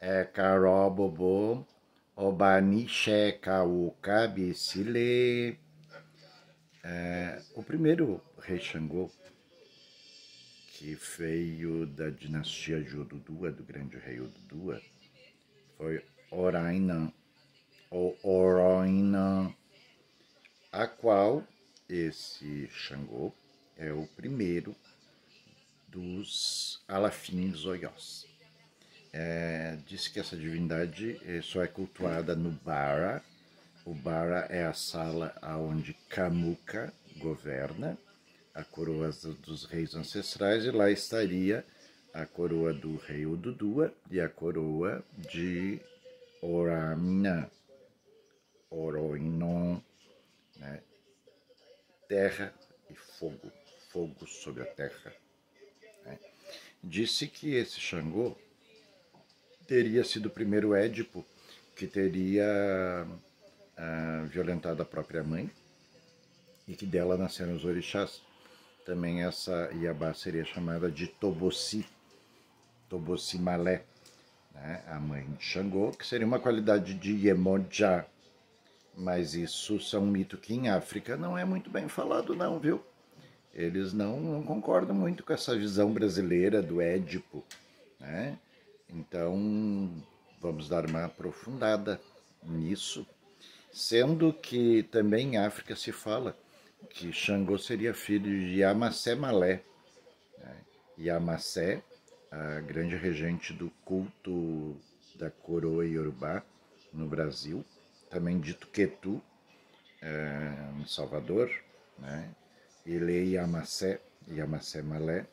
é Carobobo, Obanixe, Caucabicile. O primeiro rei Xangô, que veio da dinastia de Odudua, do grande rei Odudua, foi Oraina, ou Oroina, a qual esse Xangô é o primeiro dos Alafins Oiós. Diz que essa divindade só é cultuada no Bara. O Bara é a sala onde Kamuka governa, a coroa dos reis ancestrais, e lá estaria a coroa do rei Odudua e a coroa de Oramina, Oroinon, né? Terra e fogo, fogo sobre a terra. Né? Disse que esse Xangô teria sido o primeiro Édipo que teria violentado a própria mãe e que dela nasceram os orixás. Também essa Iabá seria chamada de Tobosi, Tobosi Malé, né? A mãe de Xangô, que seria uma qualidade de Iemonjá. Mas isso é um mito que em África não é muito bem falado não, viu? Eles não concordam muito com essa visão brasileira do Édipo, né? Então, vamos dar uma aprofundada nisso, sendo que também em África se fala que Xangô seria filho de Yamassé Malé. Né? Yamassé, a grande regente do culto da coroa Yorubá no Brasil, também dito Quetu, em Salvador, né? Ele é Yamassé Malé,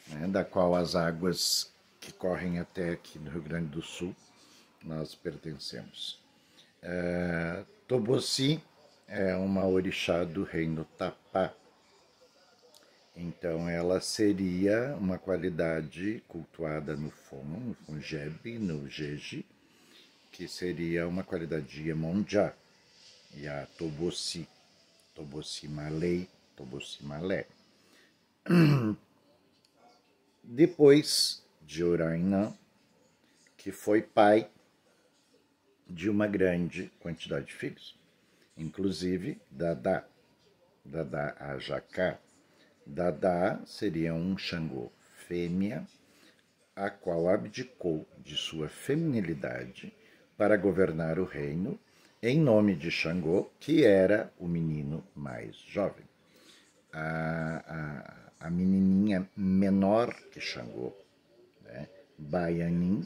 né? Da qual as águas que correm até aqui no Rio Grande do Sul nós pertencemos. Tobosi é uma orixá do reino Tapá. Então ela seria uma qualidade cultuada no Fono, no Fungeb, no Jeje, que seria uma qualidade de Iemonjá. E a Tobosi, Tobosi Malé, Tobosi Malé. Depois de Orainã, que foi pai de uma grande quantidade de filhos, inclusive Dadá, Dadá Ajacá. Dadá seria um Xangô fêmea, a qual abdicou de sua feminilidade para governar o reino em nome de Xangô, que era o menino mais jovem. A menininha menor que Xangô, né, Baianin,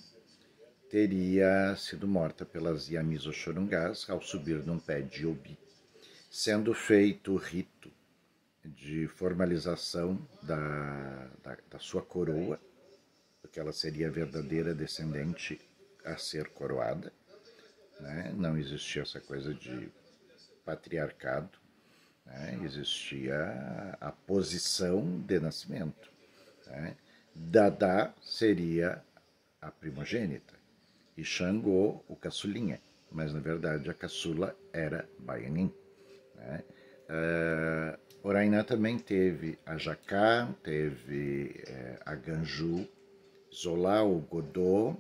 teria sido morta pelas Yamis Oxorungás ao subir num pé de obi, sendo feito o rito de formalização da sua coroa, porque ela seria a verdadeira descendente a ser coroada. Né? Não existia essa coisa de patriarcado, né? Existia a posição de nascimento. Né? Dadá seria a primogênita e Xangô o caçulinha, mas na verdade a caçula era Baianin. Né? Orainá também teve a Jacá, teve a Ganju, Zolá, o Godô,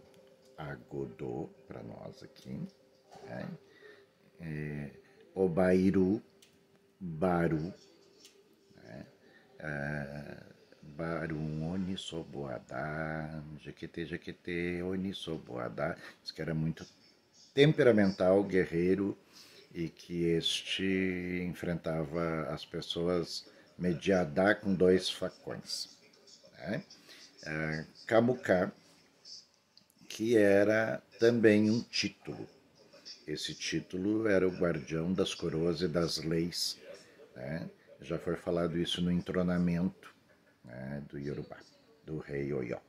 a Godô para nós aqui, né? O Bairu, Baru, né? Baru Onisoboadá, Jequete, Onisoboadá, diz que era muito temperamental, guerreiro, e que este enfrentava as pessoas mediadá com 2 facões. Né? Kamuká, que era também um título. Esse título era o guardião das coroas e das leis. Né? Já foi falado isso no entronamento, né, do Yorubá, do rei Oió.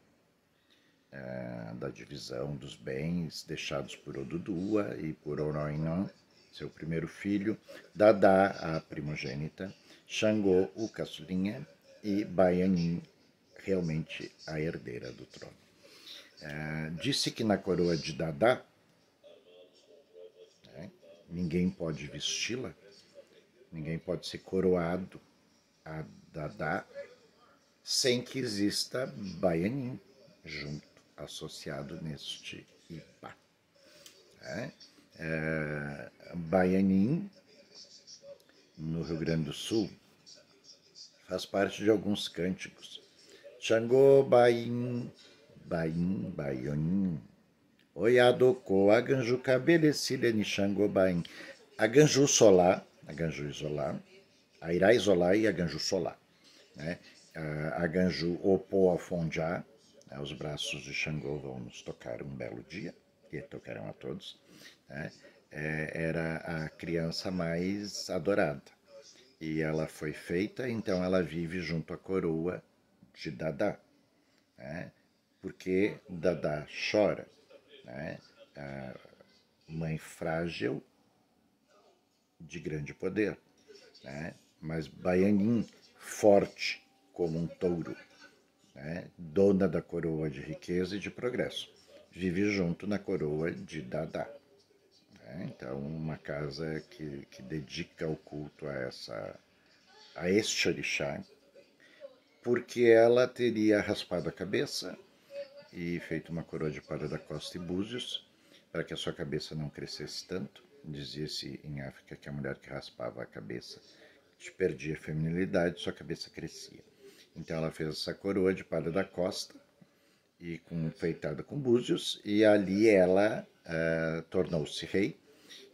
Da divisão dos bens deixados por Odudua e por Oroinã, seu primeiro filho, Dadá, a primogênita, Xangô, o caçulinha, e Baianin, realmente a herdeira do trono. Disse que na coroa de Dadá, né, ninguém pode vesti-la, ninguém pode ser coroado a Dadá sem que exista Baianin junto associado neste Ipá. Baianim, no Rio Grande do Sul, faz parte de alguns cânticos. Xangô, Baim, Baim, Baionim, Oiadocô, Aganju, Cabelecilha, Nixangô, Baim, Aganju Solá, Aganju Isolá, Airá Isolá e Aganju Solá. Né? Aganju Opô Afonjá, os braços de Xangô vão nos tocar um belo dia, e tocarão a todos. Né? Era a criança mais adorada. E ela foi feita, então ela vive junto à coroa de Dadá. Né? Porque Dadá chora. Né? A mãe frágil de grande poder. Né? Mas Baianim, forte como um touro. Né? Dona da coroa de riqueza e de progresso. Vive junto na coroa de Dadá. Então, uma casa que dedica o culto a este orixá, porque ela teria raspado a cabeça e feito uma coroa de palha da costa e búzios, para que a sua cabeça não crescesse tanto. Dizia-se em África que a mulher que raspava a cabeça perdia a feminilidade, sua cabeça crescia. Então ela fez essa coroa de palha da costa, e enfeitada com búzios, e ali ela tornou-se rei.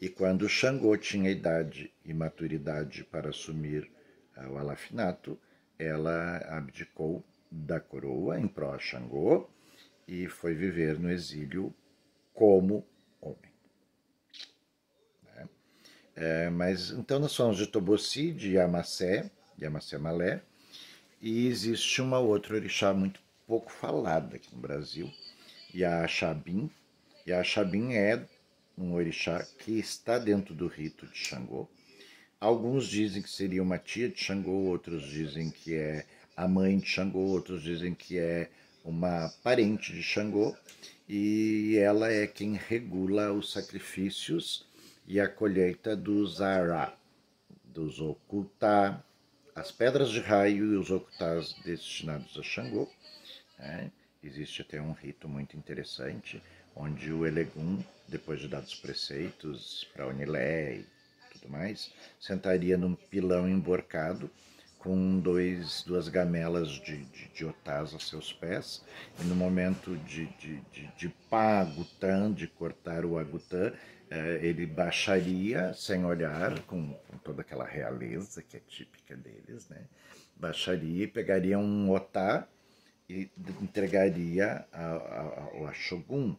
E quando Xangô tinha idade e maturidade para assumir o alafinato, ela abdicou da coroa em pró a Xangô e foi viver no exílio como homem. Mas então nós falamos de Tobosi, de Yamacé Malé, e existe uma outra orixá muito pouco falada aqui no Brasil, Yaxabim. Yaxabim é um orixá que está dentro do rito de Xangô. Alguns dizem que seria uma tia de Xangô, outros dizem que é a mãe de Xangô, outros dizem que é uma parente de Xangô, e ela é quem regula os sacrifícios e a colheita dos Ará, dos Okutá, as pedras de raio e os Okutás destinados a Xangô. Né? Existe até um rito muito interessante, onde o Elegum, depois de dados preceitos para Onilé e tudo mais, sentaria num pilão emborcado com duas gamelas de otás a seus pés, e no momento de pá agutã, de cortar o agutã, ele baixaria sem olhar, com toda aquela realeza que é típica deles, né? Baixaria e pegaria um otá e entregaria ao Shogun,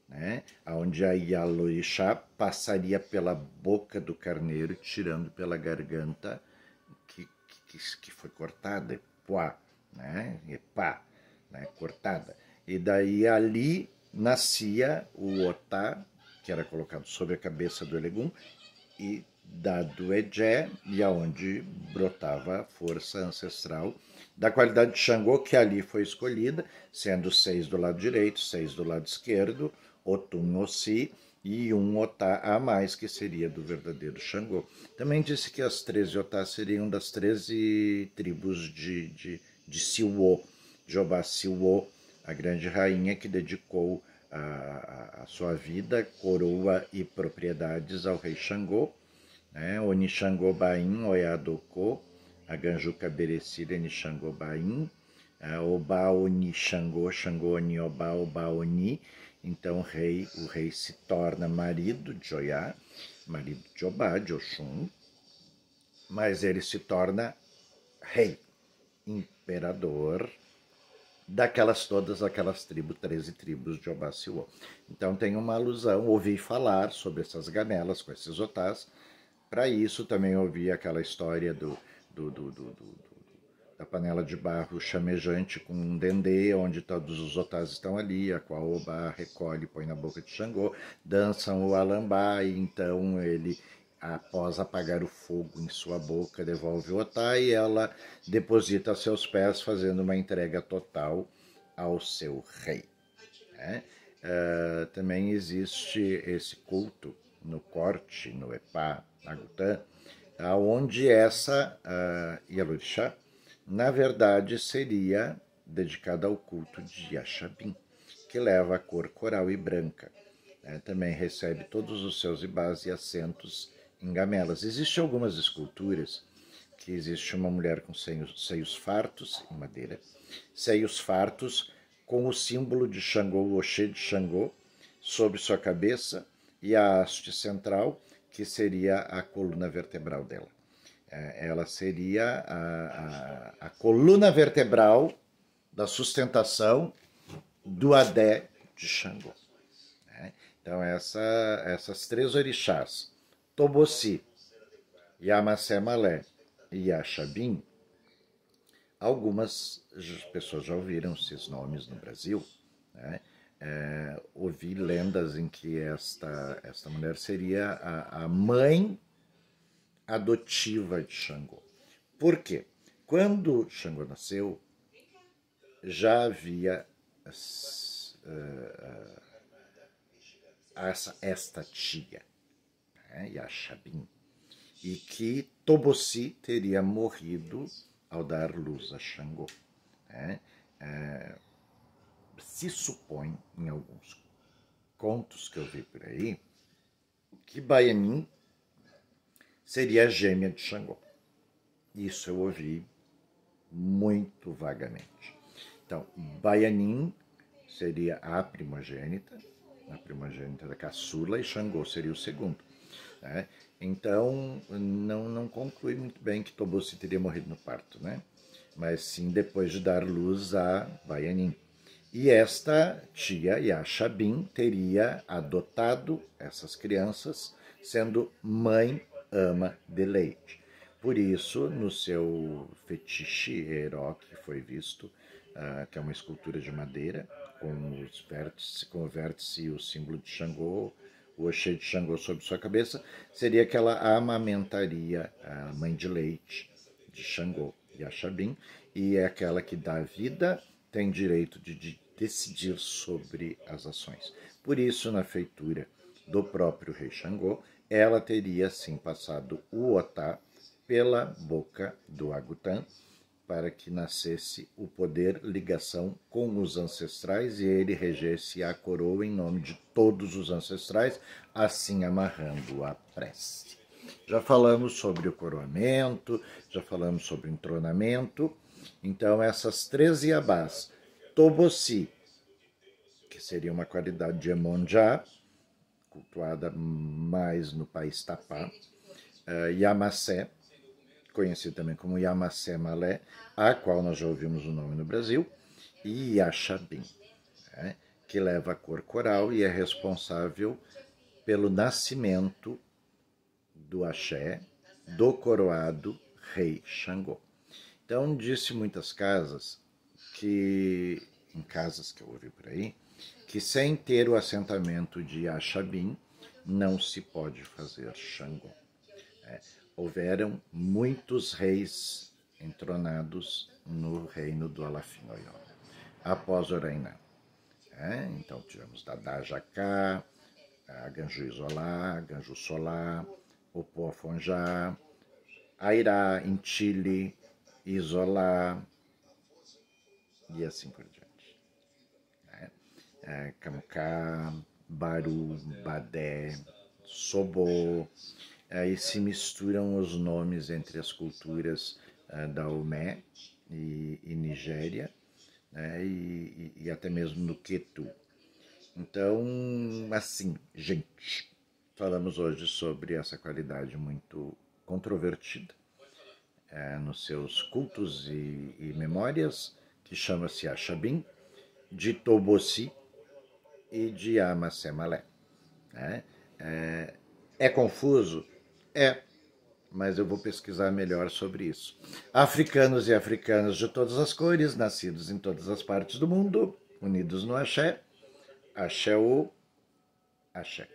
né? Onde a Yalorixá passaria pela boca do carneiro, tirando pela garganta que foi cortada, Epuá, né? Epá, né? Cortada. E daí ali nascia o otá, que era colocado sobre a cabeça do Elegum, e dado Ejé, e aonde brotava a força ancestral da qualidade de Xangô, que ali foi escolhida, sendo 6 do lado direito, 6 do lado esquerdo, Otum Ossi, e um otá a mais, que seria do verdadeiro Xangô. Também disse que as 13 otás seriam das 13 tribos de Siwo, Jobá Siwo, a grande rainha que dedicou a sua vida, coroa e propriedades ao rei Xangô, né? Oni Xangô Baim, Oiadocô, Aganju Caberecilha, Ni Xangô Baim, Oba Oni Xangô, Xangô Oni Oba, Oba Oni. Então o rei se torna marido de Oiá, marido de Obá, de Oxum, mas ele se torna rei, imperador todas aquelas 13 tribos de Obá Siwo. Então tem uma alusão, ouvi falar sobre essas gamelas com esses otás. Para isso também ouvi aquela história da panela de barro chamejante com um dendê, onde todos os otás estão ali, a qual o Obá recolhe e põe na boca de Xangô, dançam o alambá, e então ele, após apagar o fogo em sua boca, devolve o otá e ela deposita a seus pés, fazendo uma entrega total ao seu rei. Né? Também existe esse culto no corte, no Epá, Agutã, onde essa Yalorixá, na verdade, seria dedicada ao culto de Yaxabim, que leva a cor coral e branca. Também recebe todos os seus ibás e acentos em gamelas. Existem algumas esculturas que existe uma mulher com seios fartos, em madeira, seios fartos, com o símbolo de Xangô, o Oxê de Xangô, sobre sua cabeça, e a haste central, que seria a coluna vertebral dela. Ela seria a coluna vertebral da sustentação do Adé de Xangô. Então, essas três orixás, Tobosi, Yamasé Malé e Yaxabim, algumas pessoas já ouviram esses nomes no Brasil, né? Ouvi lendas em que esta mulher seria a mãe adotiva de Xangô. Por quê? Quando Xangô nasceu, já havia esta tia, Yaxabim, e que Tobosi teria morrido ao dar luz a Xangô. Se supõe, em alguns contos que eu vi por aí, que Baianin seria a gêmea de Xangô. Isso eu ouvi muito vagamente. Então, Baianin seria a primogênita da caçula, e Xangô seria o segundo. Então, não conclui muito bem que Tobosi teria morrido no parto, né? Mas sim depois de dar luz a Baianin. E esta tia, Yaxabim, teria adotado essas crianças, sendo mãe ama de leite. Por isso, no seu fetiche Heró, que foi visto, que é uma escultura de madeira, com o vértice e o símbolo de Xangô, o Oxê de Xangô sobre sua cabeça, seria que ela amamentaria a mãe de leite de Xangô, Yaxabim, e é aquela que dá vida, tem direito de decidir sobre as ações. Por isso, na feitura do próprio rei Xangô, ela teria sim passado o Otá pela boca do Agutã, para que nascesse o poder ligação com os ancestrais e ele regesse a coroa em nome de todos os ancestrais, assim amarrando a prece. Já falamos sobre o coroamento, já falamos sobre o entronamento. Então, essas 13 Iabás, Tobosi, que seria uma qualidade de Emonjá, cultuada mais no país Tapá, Yamasé, conhecido também como Yamasé Malé, a qual nós já ouvimos o nome no Brasil, e Yaxabim, que leva a cor coral e é responsável pelo nascimento do axé, do coroado rei Xangô. Então, disse muitas casas, em casas que eu ouvi por aí, que sem ter o assentamento de Yaxabim, não se pode fazer Xangô. Houveram muitos reis entronados no reino do Alafinhoió, após Orainã. Então tivemos Dadá Jacá, Ganju Isolá, Ganju Solá, Opô Afonjá, Airá, Intile, Isolá, e assim por diante. Camucá, Baru, Badé, Sobô. Aí se misturam os nomes entre as culturas da Omé e Nigéria, e até mesmo no Quetu. Então, assim, gente, falamos hoje sobre essa qualidade muito controvertida nos seus cultos e memórias, que chama-se Yaxabim, de Tobosi e de Yamasé Malé. É confuso? Mas eu vou pesquisar melhor sobre isso. Africanos e africanas de todas as cores, nascidos em todas as partes do mundo, unidos no axé, axé-o, axé.